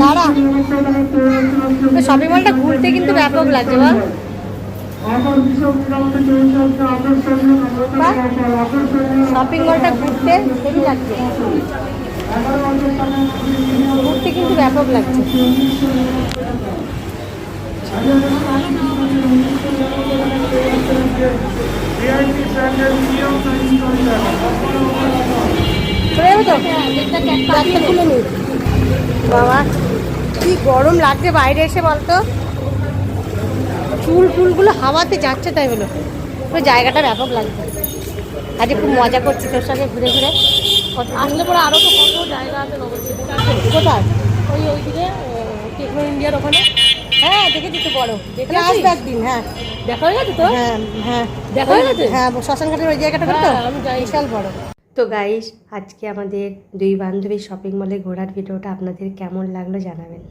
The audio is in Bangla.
দাঁড়া, শপিং মলটা ঘুরতে কিন্তু ব্যাপক লাগছে বল। শপিং মলটা ঘুরতে হেভি লাগছে, ঘুরতে কিন্তু ব্যাপক লাগছে। চলে যাবে তো, ব্যাগটা খুলে নি। বাবা কি গরম লাগছে বাইরে এসে বলতো, চুল টুলগুলো হাওয়াতে যাচ্ছে, তাই হলো পুরো জায়গাটা ব্যাপক লাগছে। আজকে খুব মজা করছি তোর সঙ্গে ঘুরে ঘুরে। আসলে পরে আরো তো কত জায়গা আছে কোথায়? ওইদিকে টেকনো ইন্ডিয়ার ওখানে। হ্যাঁ দেখেছি তো, বড় দেখে দেখেছিস? আসবে একদিন। হ্যাঁ দেখা হয়ে গেছে তো? হ্যাঁ হ্যাঁ দেখা হয়ে গেছে? হ্যাঁ, শ্মশানঘাটের ওই জায়গাটা তো হ্যাঁ, আমি যাই। বিশাল বড়। তো গাইস, আজকে আমাদের দুই বান্ধবীর শপিং মলে ঘোরার ভিডিওটা আপনাদের কেমন লাগলো জানাবেন।